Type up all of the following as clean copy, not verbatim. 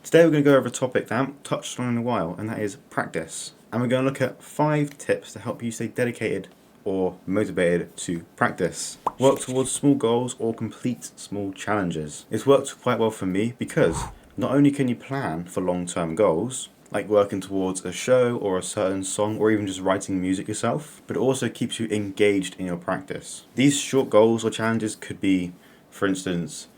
Today we're going to go over a topic that I haven't touched on in a while, and that is practice. And we're going to look at 5 tips to help you stay dedicated or motivated to practice. Work towards small goals or complete small challenges. It's worked quite well for me because not only can you plan for long-term goals, like working towards a show or a certain song or even just writing music yourself, but it also keeps you engaged in your practice. These short goals or challenges could be, for instance,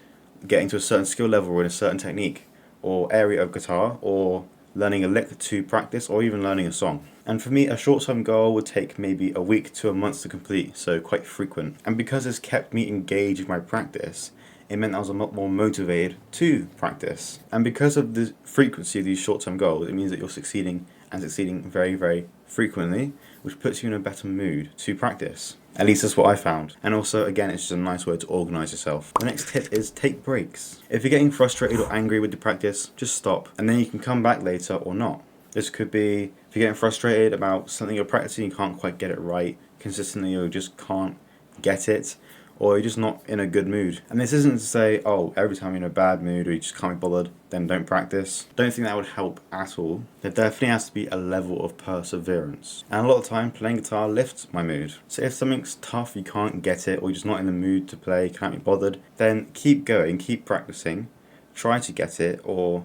getting to a certain skill level or in a certain technique or area of guitar, or learning a lick to practice, or even learning a song. And for me, a short-term goal would take maybe a week to a month to complete, so quite frequent. And because it's kept me engaged with my practice, it meant I was a lot more motivated to practice. And because of the frequency of these short-term goals, it means that you're succeeding and succeeding very, very frequently, which puts you in a better mood to practice. At least that's what I found. And also, again, it's just a nice way to organise yourself. The next tip is take breaks. If you're getting frustrated or angry with the practice, just stop, and then you can come back later or not. This could be, if you're getting frustrated about something you're practicing, you can't quite get it right consistently, or you just can't get it, or you're just not in a good mood. And this isn't to say, oh, every time you're in a bad mood or you just can't be bothered, then don't practice. Don't think that would help at all. There definitely has to be a level of perseverance. And a lot of the time, playing guitar lifts my mood. So if something's tough, you can't get it, or you're just not in the mood to play, can't be bothered, then keep going, keep practicing, try to get it, or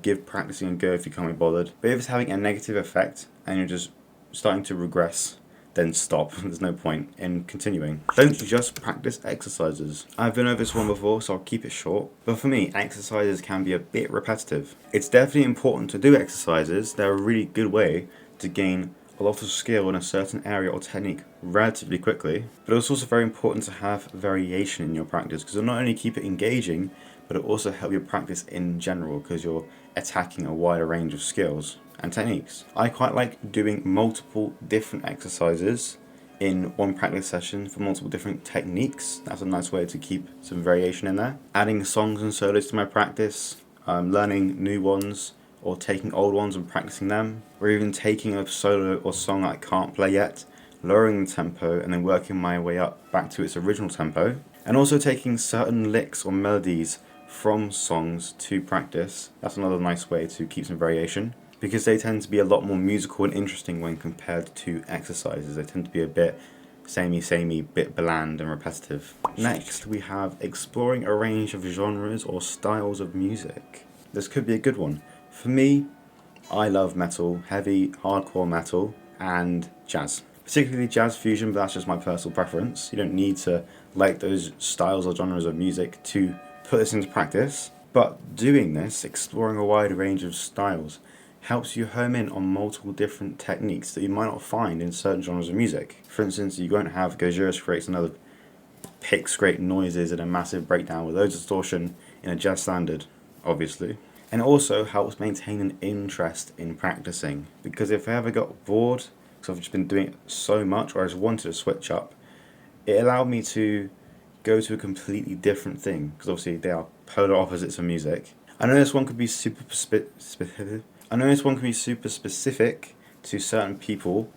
give practicing a go if you can't be bothered. But if it's having a negative effect and you're just starting to regress, then stop. There's no point in continuing. Don't just practice exercises. I've been over this one before, so I'll keep it short. But for me, exercises can be a bit repetitive. It's definitely important to do exercises. They're a really good way to gain a lot of skill in a certain area or technique relatively quickly. But it's also very important to have variation in your practice, because it'll not only keep it engaging, but it'll also help your practice in general, because you're attacking a wider range of skills and techniques. I quite like doing multiple different exercises in one practice session for multiple different techniques. That's a nice way to keep some variation in there. Adding songs and solos to my practice, learning new ones, or taking old ones and practicing them, or even taking a solo or song that I can't play yet, lowering the tempo and then working my way up back to its original tempo, and also taking certain licks or melodies from songs to practice. That's another nice way to keep some variation, because they tend to be a lot more musical and interesting when compared to exercises. They tend to be a bit samey, bit bland and repetitive. Next, we have exploring a range of genres or styles of music. This could be a good one. For me, I love metal, heavy, hardcore metal, and jazz. Particularly jazz fusion, but that's just my personal preference. You don't need to like those styles or genres of music to put this into practice. But doing this, exploring a wide range of styles, helps you home in on multiple different techniques that you might not find in certain genres of music. For instance, you won't have Gojira creates another pick scrape noises and a massive breakdown with loads of distortion in a jazz standard, obviously. And it also helps maintain an interest in practicing, because if I ever got bored, because I've just been doing it so much, or I just wanted to switch up, it allowed me to go to a completely different thing, because obviously they are polar opposites of music. I know this one could be super specific to certain people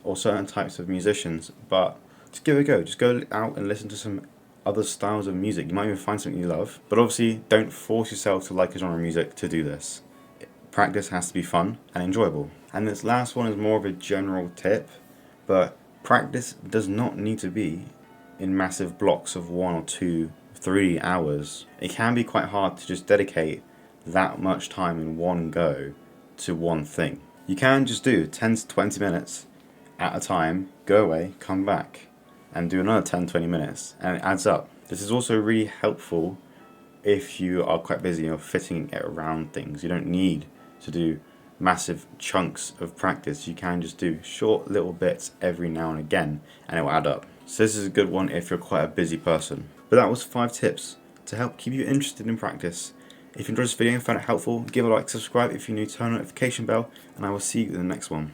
or certain types of musicians, but just give it a go. Just go out and listen to some other styles of music. You might even find something you love, but obviously don't force yourself to like a genre of music to do this. Practice has to be fun and enjoyable. And this last one is more of a general tip, but practice does not need to be in massive blocks of 1 or 2, 3 hours. It can be quite hard to just dedicate that much time in one go to one thing. You can just do 10 to 20 minutes at a time, go away, come back, and do another 10-20 minutes, and it adds up. This is also really helpful if you are quite busy and you're fitting it around things. You don't need to do massive chunks of practice. You can just do short little bits every now and again, and it will add up. So this is a good one if you're quite a busy person. But that was 5 tips to help keep you interested in practice. If you enjoyed this video and found it helpful, give it a like, subscribe if you're new, turn on the notification bell, and I will see you in the next one.